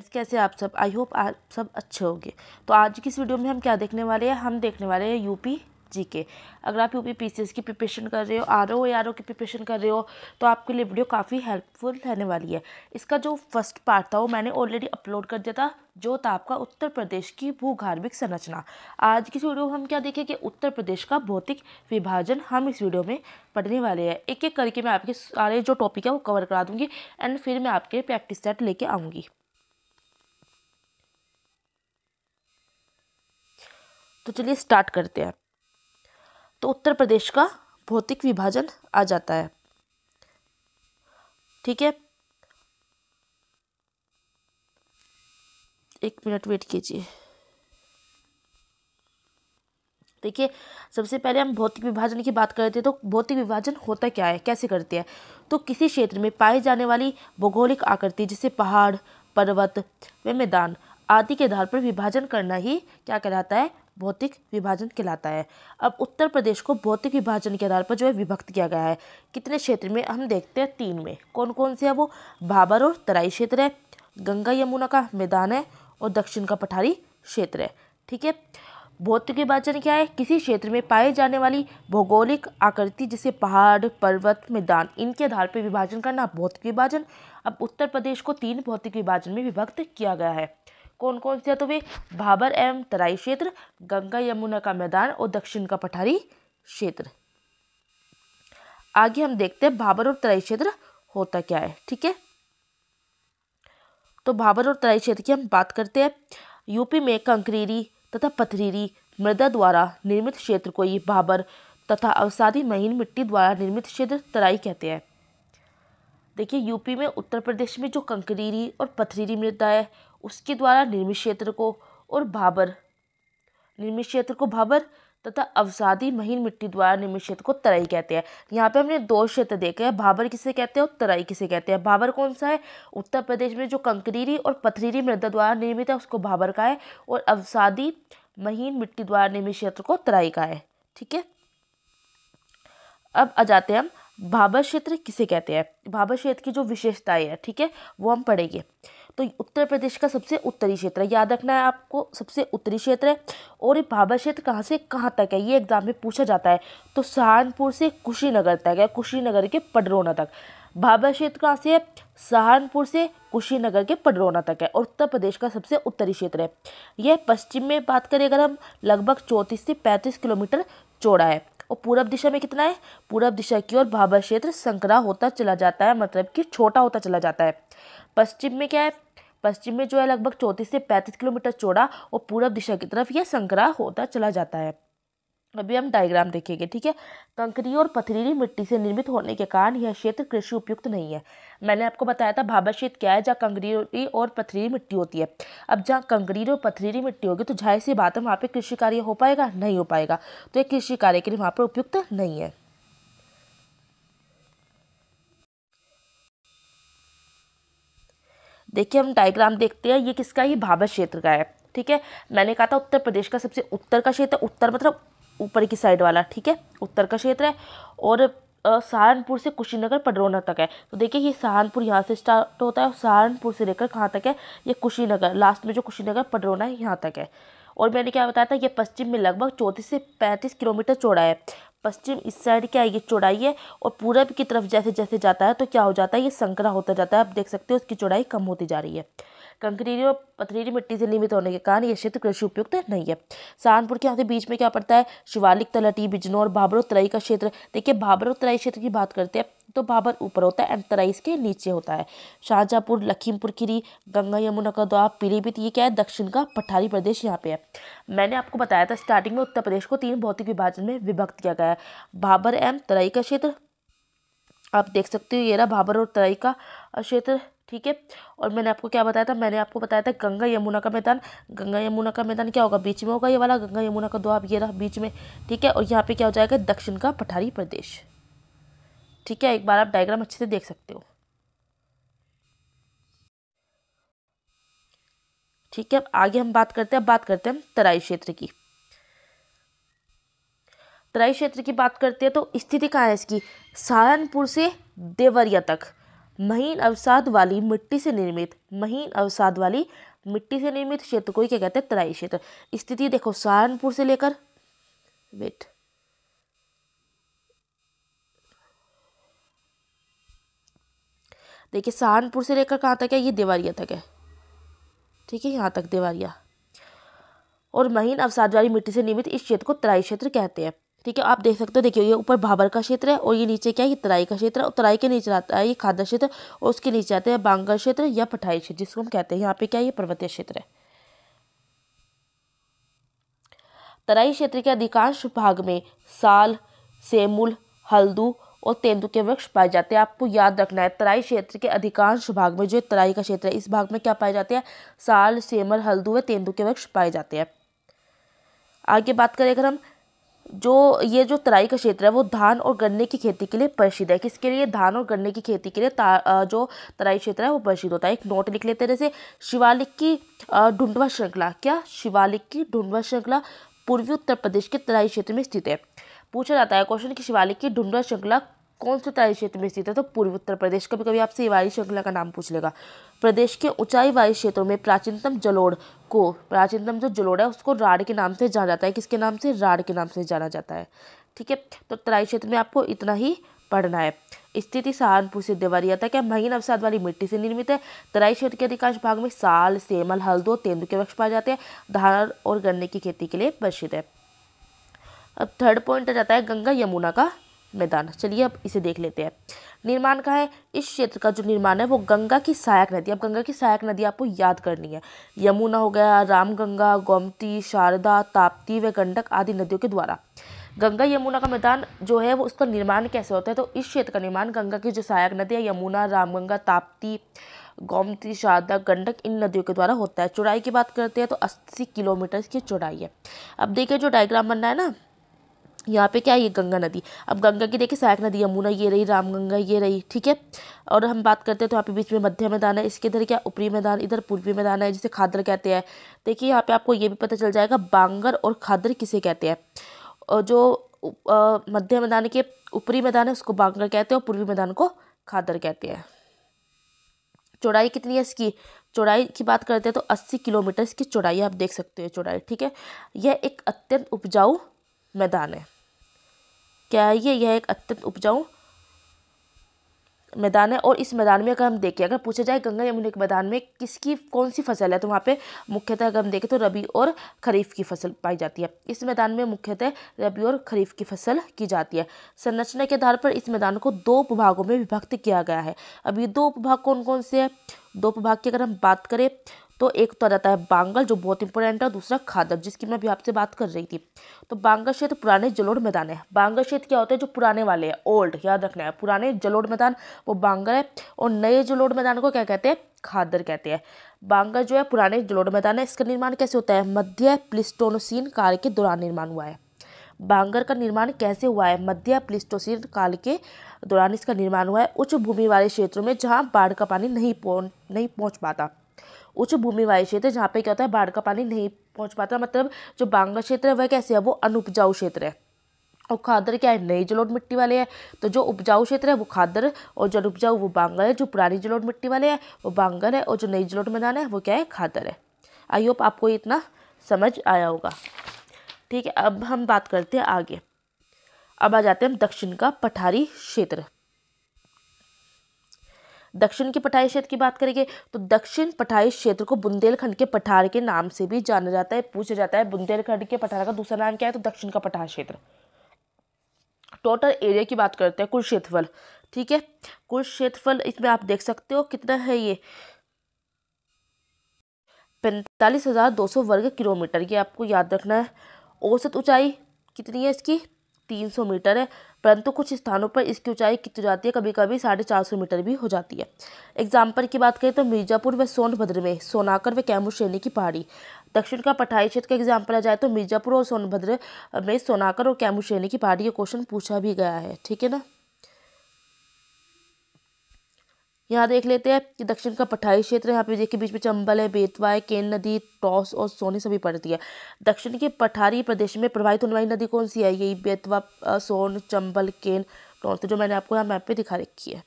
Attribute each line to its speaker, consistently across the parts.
Speaker 1: कैसे आप सब, आई होप आप सब अच्छे होंगे। तो आज की इस वीडियो में हम क्या देखने वाले हैं, हम देखने वाले हैं यूपी जीके। अगर आप यूपी पीसीएस की प्रिपरेशन कर रहे हो, आरओ या आरओ की प्रिपरेशन कर रहे हो, तो आपके लिए वीडियो काफ़ी हेल्पफुल रहने वाली है। इसका जो फर्स्ट पार्ट था वो मैंने ऑलरेडी अपलोड कर दिया था, जो था आपका उत्तर प्रदेश की भूगर्भिक संरचना। आज की इस वीडियो में हम क्या देखेंगे, उत्तर प्रदेश का भौतिक विभाजन हम इस वीडियो में पढ़ने वाले हैं। एक एक करके मैं आपके सारे जो टॉपिक है वो कवर करा दूंगी एंड फिर मैं आपके प्रैक्टिस सेट लेके आऊँगी। तो चलिए स्टार्ट करते हैं। तो उत्तर प्रदेश का भौतिक विभाजन आ जाता है, ठीक है। एक मिनट वेट कीजिए। देखिए, सबसे पहले हम भौतिक विभाजन की बात करते हैं। तो भौतिक विभाजन होता क्या है, कैसे करते हैं। तो किसी क्षेत्र में पाई जाने वाली भौगोलिक आकृति जैसे पहाड़, पर्वत व मैदान आदि के आधार पर विभाजन करना ही क्या कहलाता है, भौतिक विभाजन कहलाता है। अब उत्तर प्रदेश को भौतिक विभाजन के आधार पर जो है विभक्त किया गया है। कितने क्षेत्र में, हम देखते हैं 3 में। कौन कौन से है वो, भाबर और तराई क्षेत्र है, गंगा यमुना का मैदान है और दक्षिण का पठारी क्षेत्र है, ठीक है। भौतिक विभाजन क्या है, किसी क्षेत्र में पाई जाने वाली भौगोलिक आकृति जैसे पहाड़, पर्वत, मैदान, इनके आधार पर विभाजन करना भौतिक विभाजन। अब उत्तर प्रदेश को 3 भौतिक विभाजन में विभक्त किया गया है। कौन कौन से, तो वे भाबर एवं तराई क्षेत्र, गंगा यमुना का मैदान और दक्षिण का पठारी क्षेत्र। आगे हम देखते हैं भाबर और तराई क्षेत्र होता क्या है, ठीक है। तो भाबर और तराई क्षेत्र की हम बात करते हैं। यूपी में कंकरीरी तथा पथरीली मृदा द्वारा निर्मित क्षेत्र को ये भाबर तथा अवसादी महीन मिट्टी द्वारा निर्मित क्षेत्र तराई कहते हैं। देखिए, यूपी में, उत्तर प्रदेश में जो कंकरीरी और पथरीली मृदा है उसके द्वारा निर्मित क्षेत्र को, और भाबर निर्मित क्षेत्र को भाबर तथा अवसादी महीन मिट्टी द्वारा निर्मित क्षेत्र को तराई कहते हैं। यहाँ पे हमने 2 क्षेत्र देखे हैं, भाबर किसे कहते हैं और तराई किसे कहते हैं। भाबर कौन सा है, उत्तर प्रदेश में जो कंकरीरी और पथरीली मृदा द्वारा निर्मित है उसको भाबर का है, और अवसादी महीन मिट्टी द्वारा निर्मित क्षेत्र को तराई का है, ठीक है। अब आ जाते हैं हम भाबर क्षेत्र किसे कहते हैं। भाबर क्षेत्र की जो विशेषताएं है, ठीक है, वो हम पढ़ेंगे। तो उत्तर प्रदेश का सबसे उत्तरी क्षेत्र है, याद रखना है आपको, सबसे उत्तरी क्षेत्र है। और ये भाबर क्षेत्र कहाँ से कहाँ तक है, ये एग्जाम में पूछा जाता है। तो सहारनपुर से कुशीनगर तक है, कुशीनगर के पडरौना तक। भाबर क्षेत्र कहाँ से है, सहारनपुर से कुशीनगर के पडरौना तक है, और उत्तर प्रदेश का सबसे उत्तरी क्षेत्र है। यह पश्चिम में बात करें अगर हम, लगभग 34 से 35 किलोमीटर चौड़ा है। और पूरब दिशा में कितना है, पूरब दिशा की ओर भाबर क्षेत्र संकरा होता चला जाता है, मतलब कि छोटा होता चला जाता है। पश्चिम में क्या है, पश्चिम में जो है लगभग 34 से 35 किलोमीटर चौड़ा, और पूरब दिशा की तरफ यह संकरा होता चला जाता है। अभी हम डायग्राम देखेंगे, ठीक है। कंकरी और पथरीली मिट्टी से निर्मित होने के कारण यह क्षेत्र कृषि उपयुक्त नहीं है। मैंने आपको बताया था भाबर क्षेत्र क्या है, जहाँ कंकरी और पथरीली मिट्टी होती है। अब जहाँ कंकरी और पथरीली मिट्टी होगी तो जाहिर सी बात है वहाँ पे कृषि कार्य हो पाएगा, नहीं हो पाएगा। तो ये कृषि कार्य के लिए वहाँ पर उपयुक्त नहीं है। देखिए, हम डायग्राम देखते हैं, ये किसका है, ये भाबर क्षेत्र का है, ठीक है। मैंने कहा था उत्तर प्रदेश का सबसे उत्तर का क्षेत्र, उत्तर मतलब ऊपर की साइड वाला, ठीक है, उत्तर का क्षेत्र है। और सहारनपुर से कुशीनगर पडरौना तक है। तो देखिए, ये सहारनपुर यहाँ से स्टार्ट होता है, और सहारनपुर से लेकर कहाँ तक है, ये कुशीनगर, लास्ट में जो कुशीनगर पडरौना है यहाँ तक है। और मैंने क्या बताया था, ये पश्चिम में लगभग 34 से 35 किलोमीटर चौड़ा है। पश्चिम इस साइड क्या है, ये चौड़ाई है, और पूरब की तरफ जैसे जैसे जाता है तो क्या हो जाता है, ये संकरा होता जाता है। आप देख सकते हो उसकी चौड़ाई कम होती जा रही है। कंकरीली और पथरीली मिट्टी से निर्मित होने के कारण यह क्षेत्र कृषि उपयुक्त नहीं है। सहारनपुर के यहाँ से बीच में क्या पड़ता है, शिवालिक, तलहटी, बिजनौर, भाबर और तराई का क्षेत्र। देखिए, भाबर और तराई क्षेत्र की बात करते हैं तो भाबर ऊपर होता है एंड तराई इसके नीचे होता है। शाहजहाँपुर, लखीमपुर खीरी, गंगा यमुना का दोआब, पीलीभीत, ये क्या है, दक्षिण का पठारी प्रदेश यहाँ पे है। मैंने आपको बताया था स्टार्टिंग में उत्तर प्रदेश को 3 भौतिक विभाजन में विभक्त किया गया है। भाबर एवं तराई का क्षेत्र, आप देख सकते हो, ये रहा भाबर और तराई का क्षेत्र, ठीक है। और मैंने आपको क्या बताया था, मैंने आपको बताया था गंगा यमुना का मैदान। गंगा यमुना का मैदान क्या होगा, बीच में होगा, ये वाला गंगा यमुना का दोआब ये रहा बीच में, ठीक है। और यहाँ पे क्या हो जाएगा, दक्षिण का पठारी प्रदेश, ठीक है। एक बार आप डायग्राम अच्छे से देख सकते हो, ठीक है। आगे हम बात करते हैं, हम तराई क्षेत्र की। तराई क्षेत्र की बात करते हैं तो स्थिति कहाँ है इसकी, सहारनपुर से देवरिया तक, महीन अवसाद वाली मिट्टी से निर्मित क्षेत्र को ही क्या कहते हैं, तराई क्षेत्र। स्थिति देखो सहारनपुर से लेकर देखिए सहारनपुर से लेकर कहाँ तक है, ये देवारिया तक है, ठीक है, यहाँ तक देवारिया। और महीन अवसाद वाली मिट्टी से निर्मित इस क्षेत्र को तराई क्षेत्र कहते हैं, ठीक है। आप देख सकते हो, देखिए ये ऊपर भाबर का क्षेत्र है और ये नीचे क्या है, ये तराई का क्षेत्र है। और तराई के नीचे आता है ये खादर क्षेत्र और उसके नीचे आते हैं बांगर क्षेत्र या पठारी क्षेत्र, जिसको हम कहते हैं यहाँ पे क्या है, ये पर्वतीय क्षेत्र है। तराई क्षेत्र के अधिकांश भाग में साल, सेमुल, हल्दू और तेंदू के वृक्ष पाए जाते हैं। आपको याद रखना है, तराई क्षेत्र के अधिकांश भाग में, जो तराई का क्षेत्र है, इस भाग में क्या पाए जाते हैं, साल, सेमल, हल्दू व तेंदू के वृक्ष पाए जाते हैं। आगे बात करें अगर हम, ये जो तराई का क्षेत्र है वो धान और गन्ने की खेती के लिए प्रसिद्ध है। किसके लिए, धान और गन्ने की खेती के लिए जो तराई क्षेत्र है वो प्रसिद्ध होता है। एक नोट लिख लेते हैं, जैसे शिवालिक की ढूंढवा श्रृंखला, क्या, शिवालिक की ढूंढवा श्रृंखला पूर्वी उत्तर प्रदेश के तराई क्षेत्र में स्थित है। पूछा जाता है क्वेश्चन कि शिवालिक की ढूंढवा श्रृंखला कौन से तराई क्षेत्र में स्थित है, तो पूर्वी उत्तर प्रदेश। कभी कभी आपसे ये वायु श्रृंखला का नाम पूछ लेगा। प्रदेश के ऊंचाई वायु क्षेत्रों में प्राचीनतम जो जलोढ़ है उसको राढ़ के नाम से जाना जाता है। किसके नाम से, राढ़ के नाम से जाना जाता है, ठीक है। तो तराई क्षेत्र में आपको इतना ही पढ़ना है। स्थिति सहारनपुर से देवरिया तक है, महीन अवसाद वाली मिट्टी से निर्मित है। तराई क्षेत्र के अधिकांश भाग में साल, सेमल, हल्दू, तेंदू के वृक्ष पाए जाते हैं। धान और गन्ने की खेती के लिए प्रसिद्ध है। अब थर्ड पॉइंट आ जाता है गंगा यमुना का मैदान। चलिए अब इसे देख लेते हैं। निर्माण का है, इस क्षेत्र का जो निर्माण है वो गंगा की सहायक नदी, अब गंगा की सहायक नदी आपको याद करनी है। यमुना हो गया, रामगंगा, गोमती, शारदा, ताप्ती व गंडक आदि नदियों के द्वारा। गंगा यमुना का मैदान जो है वो उसका निर्माण कैसे होता है, तो इस क्षेत्र का निर्माण गंगा की जो सहायक नदी है यमुना, रामगंगा, ताप्ती, गोमती, शारदा, गंडक, इन नदियों के द्वारा होता है। चौड़ाई की बात करते हैं तो 80 किलोमीटर की चौड़ाई है। अब देखिए जो डायग्राम बन रहा है ना, यहाँ पे क्या है, ये गंगा नदी। अब गंगा की देखिए सहायक नदी यमुना ये रही, रामगंगा ये रही, ठीक है। और हम बात करते हैं तो यहाँ पे बीच में मध्य मैदान है, इसके इधर क्या ऊपरी मैदान, इधर पूर्वी मैदान है जिसे खादर कहते हैं। देखिए यहाँ पे आपको ये भी पता चल जाएगा बांगर और खादर किसे कहते हैं। और जो मध्य मैदान के ऊपरी मैदान है उसको बांगर कहते हैं और पूर्वी मैदान को खादर कहते हैं। चौड़ाई कितनी है इसकी, चौड़ाई की बात करते हैं तो 80 किलोमीटर इसकी चौड़ाई, आप देख सकते हो चौड़ाई, ठीक है। यह एक अत्यंत उपजाऊ मैदान है। क्या है ये, यह एक अत्यंत उपजाऊ मैदान है। और इस मैदान में अगर हम देखें, अगर पूछा जाए गंगा यमुना के मैदान में किसकी कौन सी फसल है, तो वहाँ पे मुख्यतः अगर हम देखें तो रबी और खरीफ की फसल पाई जाती है। इस मैदान में मुख्यतः रबी और खरीफ की फसल की जाती है। संरचना के आधार पर इस मैदान को 2 उपभागों में विभक्त किया गया है। अब ये 2 उपभाग कौन कौन से हैं, 2 उपभाग की अगर हम बात करें तो एक तो आ जाता है बांगल जो बहुत इंपॉर्टेंट है, और दूसरा खादर जिसकी मैं अभी आपसे बात कर रही थी। तो बांगल क्षेत्र पुराने जलोढ़ मैदान है। बांगल क्षेत्र क्या होता है, जो पुराने वाले हैं, ओल्ड, याद रखना है, पुराने जलोढ़ मैदान वो बांगल है। और नए जलोढ़ मैदान को क्या कहते हैं, खादर कहते हैं। बांगल जो है पुराने जलोढ़ मैदान है। इसका निर्माण कैसे होता है, मध्य प्लिस्टोसीन काल के दौरान निर्माण हुआ है। बांगर का निर्माण कैसे हुआ है, मध्य प्लिस्टोसीन काल के दौरान इसका निर्माण हुआ है। उच्च भूमि वाले क्षेत्रों में जहाँ बाढ़ का पानी नहीं पहुँच पाता, उच्च भूमि वाले क्षेत्र जहाँ पे क्या होता है, बाढ़ का पानी नहीं पहुँच पाता, मतलब जो बांगर क्षेत्र है वह कैसे है, वो अनुपजाऊ क्षेत्र है। और खादर क्या है, नई जलोढ़ मिट्टी वाले हैं। तो जो उपजाऊ क्षेत्र है वो खादर और जो उपजाऊ वो बांगर है। जो पुरानी जलोढ़ मिट्टी वाले हैं वो बांगर है और जो नई जलोढ़ मैदान है वो क्या है, खादर है। आई होप आपको इतना समझ आया होगा, ठीक है। अब हम बात करते हैं आगे। अब आ जाते हैं हम दक्षिण का पठारी क्षेत्र। दक्षिण के पठारी क्षेत्र की बात करेंगे तो दक्षिण पठारी क्षेत्र को बुंदेलखंड के पठार के नाम से भी जाना जाता है। पूछा जाता है बुंदेलखंड के पठार का दूसरा नाम क्या है, तो दक्षिण का पठार क्षेत्र। टोटल एरिया की बात करते हैं, कुल क्षेत्रफल, ठीक है। कुल क्षेत्रफल इसमें आप देख सकते हो कितना है, ये 45,200 वर्ग किलोमीटर, ये आपको याद रखना है। औसत ऊंचाई कितनी है इसकी, 300 मीटर है, परंतु कुछ स्थानों पर इसकी ऊंचाई कितनी जाती है, कभी कभी 450 मीटर भी हो जाती है। एग्जाम्पल की बात करें तो मिर्जापुर व सोनभद्र में सोनाकर व कैमूर श्रेणी की पहाड़ी। दक्षिण का पठारी क्षेत्र का एग्जाम्पल आ जाए तो मिर्जापुर और सोनभद्र में सोनाकर और कैमूर श्रेणी की पहाड़ी, ये क्वेश्चन पूछा भी गया है, ठीक है ना। यहाँ देख लेते हैं कि दक्षिण का पठारी क्षेत्र, यहाँ पे देखिए बीच में चंबल है, बेतवा है, केन नदी, टॉस और सोनी सभी पड़ती है। दक्षिण के पठारी प्रदेश में प्रवाहित होने वाली नदी कौन सी है, यही बेतवा, सोन, चंबल, केन, टॉस, तो जो मैंने आपको यहाँ मैप पे दिखा रखी है।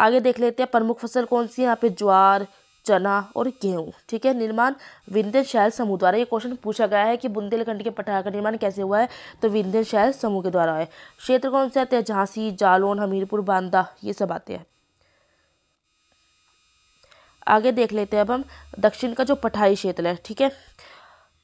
Speaker 1: आगे देख लेते हैं प्रमुख फसल कौन सी है। यहाँ पे ज्वार, चना और गेहूँ। ठीक है। निर्माण विंध्य शैल समूह द्वारा। ये क्वेश्चन पूछा गया है कि बुंदेलखंड के पठार का निर्माण कैसे हुआ है, तो विंध्य शैल समूह के द्वारा है। क्षेत्र कौन से आते हैं, झांसी, जालौन, हमीरपुर, बांदा, ये सब आते हैं। आगे देख लेते हैं अब हम दक्षिण का जो पठारी क्षेत्र है। ठीक है।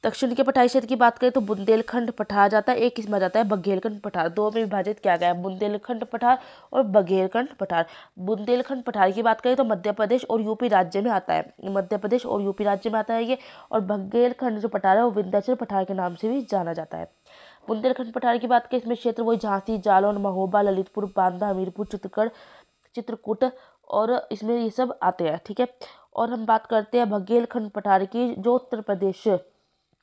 Speaker 1: दक्षिण के पठारी क्षेत्र की बात करें तो बुंदेलखंड पठार जाता है, एक इसमें आ जाता है बघेलखंड पठार। दो में विभाजित किया गया है, बुंदेलखंड पठार और बघेलखंड पठार। बुंदेलखंड पठार की बात करें तो मध्य प्रदेश और यूपी राज्य में आता है, मध्य प्रदेश और यूपी राज्य में आता है ये। और बघेलखंड जो पठार है वो विंध्याचल पठार के नाम से भी जाना जाता है। बुंदेलखंड पठार की बात करें, इसमें क्षेत्र वही झांसी, जालौन, महोबा, ललितपुर, बांदा, हमीरपुर, चित्रकूट और इसमें ये सब आते हैं। ठीक है। और हम बात करते हैं बघेलखंड पठार की, जो उत्तर प्रदेश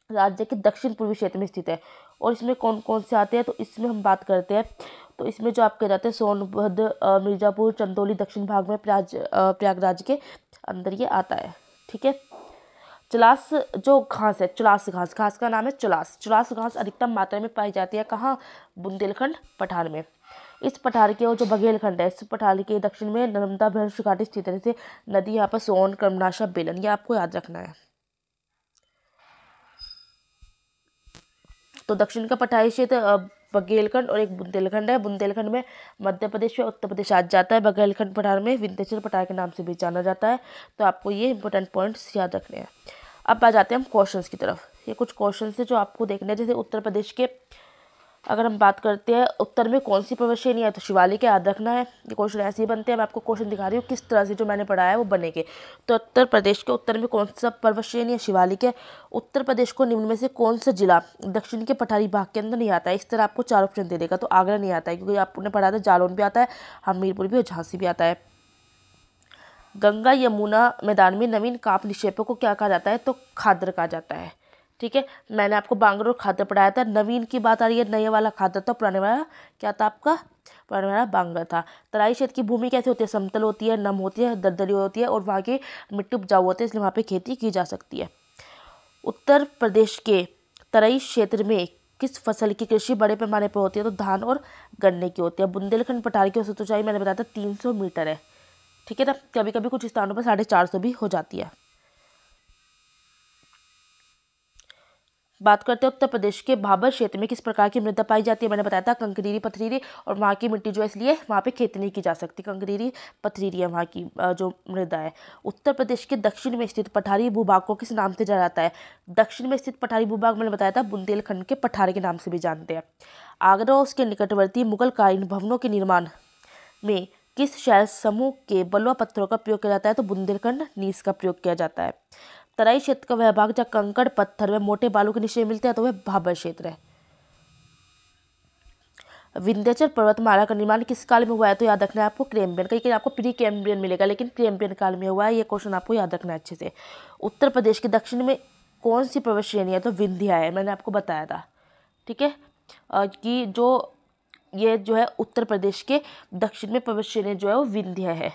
Speaker 1: राज्य के दक्षिण पूर्वी क्षेत्र में स्थित है। और इसमें कौन कौन से आते हैं, तो इसमें हम बात करते हैं तो इसमें जो आपके जाते हैं सोनभद्र, मिर्जापुर, चंदौली दक्षिण भाग में, प्रयागराज के अंदर ये आता है। ठीक है। चलास जो घास है, चलास घास का नाम है चलास घास अधिकतम मात्रा में पाई जाती है कहाँ, बुंदेलखंड पठार में। इस पठार के जो बघेलखंड है, इस पठार के दक्षिण में नर्मदा भ्रंश घाटी स्थित है। जैसे नदी यहाँ पर सोन, कर्मनाशा, बेलन, ये आपको याद रखना है। तो दक्षिण का पठारी क्षेत्र बघेलखंड और एक बुंदेलखंड है। बुंदेलखंड में मध्य प्रदेश या उत्तर प्रदेश आ जाता है। बघेलखंड पठार में विंध्याचल पठार के नाम से भी जाना जाता है। तो आपको ये इंपॉर्टेंट पॉइंट्स याद रखने हैं। अब आ जाते हैं हम क्वेश्चंस की तरफ। ये कुछ क्वेश्चंस है जो आपको देखने हैं। जैसे उत्तर प्रदेश के अगर हम बात करते हैं, उत्तर में कौन सी पर्वत श्रेणी है, तो शिवालिक है, याद रखना है। ये क्वेश्चन ऐसे ही बनते हैं। मैं आपको क्वेश्चन दिखा रही हूँ किस तरह से जो मैंने पढ़ाया है वो बनेंगे। तो उत्तर प्रदेश के उत्तर में कौन सा पर्वत श्रेणी है, शिवालिक है। उत्तर प्रदेश को निम्न में से कौन सा जिला दक्षिण के पठारी भाग के अंदर नहीं आता है। इस तरह आपको 4 ऑप्शन दे देगा। तो आगरा नहीं आता है, क्योंकि आपने पढ़ा था जालौन भी आता है, हमीरपुर भी और झांसी भी आता है। गंगा यमुना मैदान में नवीन काप निक्षेपों को क्या कहा जाता है, तो खादर कहा जाता है। ठीक है। मैंने आपको बांगर और खादर पढ़ाया था। नवीन की बात आ रही है, नए वाला खादर था, पुराने वाला क्या था आपका, पुराने वाला बांगर था। तराई क्षेत्र की भूमि कैसे होती है, समतल होती है, नम होती है, दलदली होती है और वहाँ की मिट्टी उपजाऊ होती है, इसलिए वहाँ पे खेती की जा सकती है। उत्तर प्रदेश के तराई क्षेत्र में किस फसल की कृषि बड़े पैमाने पर होती है, तो धान और गन्ने की होती है। बुंदेलखंड पठार की औसत ऊंचाई मैंने बताया था 300 मीटर है। ठीक है ना। कभी कभी कुछ स्थानों पर 450 भी हो जाती है। बात करते हैं उत्तर प्रदेश के भाबर क्षेत्र में किस प्रकार की मृदा पाई जाती है। मैंने बताया था कंकरीरी, पथरीरी, और वहाँ की मिट्टी जो है इसलिए वहाँ पे खेती नहीं की जा सकती। कंकरीरी, पथरीरी है वहाँ की जो मृदा है। उत्तर प्रदेश के दक्षिण में स्थित पठारी भूभाग को किस नाम से जाना जाता है। दक्षिण में स्थित पठारी भूभाग मैंने बताया था बुंदेलखंड के पठार के नाम से भी जानते हैं। आगरा और उसके निकटवर्ती मुगलकालीन भवनों के निर्माण में किस शैल समूह के बलुआ पत्थरों का प्रयोग किया जाता है, तो बुंदेलखंड नीस का प्रयोग किया जाता है। तराई क्षेत्र का वह भाग जहाँ कंकड़ पत्थर व मोटे बालू के निश्चय मिलते हैं, तो वह भाबर क्षेत्र है। विंध्याचल पर्वतमाला का निर्माण किस काल में हुआ है, तो याद रखना है आपको कैम्ब्रियन। कहीं आपको प्री कैम्ब्रियन मिलेगा, लेकिन कैम्ब्रियन काल में हुआ है। ये क्वेश्चन आपको याद रखना है अच्छे से। उत्तर प्रदेश के दक्षिण में कौन सी पर्वत श्रेणी है, तो विंध्या है, मैंने आपको बताया था। ठीक है। कि जो ये जो है उत्तर प्रदेश के दक्षिण में पर्वत श्रेणी जो है वो विंध्य है।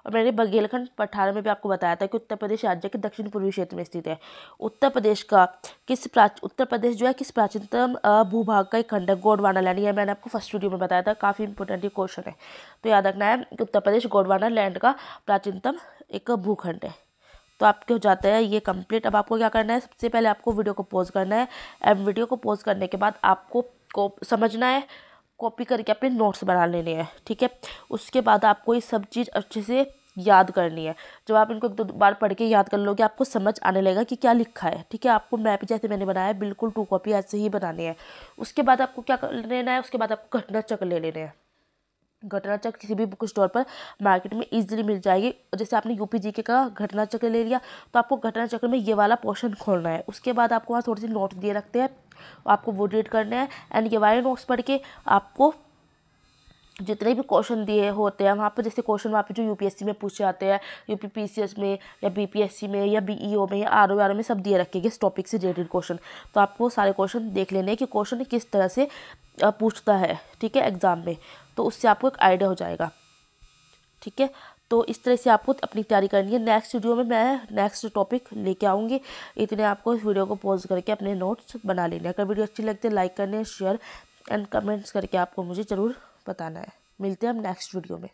Speaker 1: और मैंने बघेलखंड पठार में भी आपको बताया था कि उत्तर प्रदेश राज्य के दक्षिण पूर्वी क्षेत्र में स्थित है। उत्तर प्रदेश जो है किस प्राचीनतम भूभाग का एक खंड है, गोंडवाना लैंड। ये मैंने आपको फर्स्ट वीडियो में बताया था, काफ़ी इंपॉर्टेंट ये क्वेश्चन है। तो याद रखना है कि उत्तर प्रदेश गोंडवाना लैंड का प्राचीनतम एक भूखंड है। तो आपके हो जाता है ये कंप्लीट। अब आपको क्या करना है, सबसे पहले आपको वीडियो को पॉज करना है। अब वीडियो को पॉज करने के बाद आपको समझना है, कॉपी करके अपने नोट्स बना लेने हैं। ठीक है। उसके बाद आपको ये सब चीज़ अच्छे से याद करनी है। जब आप इनको 1-2 बार पढ़ के याद कर लोगे, आपको समझ आने लगेगा कि क्या लिखा है। ठीक है। आपको मैप जैसे मैंने बनाया है बिल्कुल 2 कॉपी ऐसे ही बनानी है। उसके बाद आपको क्या कर लेना है, उसके बाद आपको घटना चक्र ले लेने हैं। घटना चक्र किसी भी बुक स्टोर पर मार्केट में इजीली मिल जाएगी। जैसे आपने यूपी जीके का घटना चक्र ले लिया, तो आपको घटना चक्र में ये वाला पोर्शन खोलना है। उसके बाद आपको वहाँ थोड़ी सी नोट्स दिए रखते हैं, आपको वो रीड करने हैं। एंड ये वाले नोट्स पढ़ के आपको जितने भी क्वेश्चन दिए होते हैं वहाँ पर, जैसे क्वेश्चन वहाँ पे जो यूपीएससी में पूछे जाते हैं, यूपी पीसीएस में या बीपीएससी में या बीईओ में या आरओ में सब दिए रखेंगे इस टॉपिक से रिलेटेड क्वेश्चन। तो आपको सारे क्वेश्चन देख लेने हैं कि क्वेश्चन किस तरह से पूछता है। ठीक है। एग्जाम में, तो उससे आपको एक आइडिया हो जाएगा। ठीक है। तो इस तरह से आपको अपनी तैयारी करनी है। नेक्स्ट वीडियो में मैं नेक्स्ट टॉपिक लेके आऊँगी। इतने आपको इस वीडियो को पॉज करके अपने नोट्स बना लेने। अगर वीडियो अच्छी लगती है लाइक करने, शेयर एंड कमेंट्स करके आपको मुझे ज़रूर बताना है। मिलते हैं हम नेक्स्ट वीडियो में।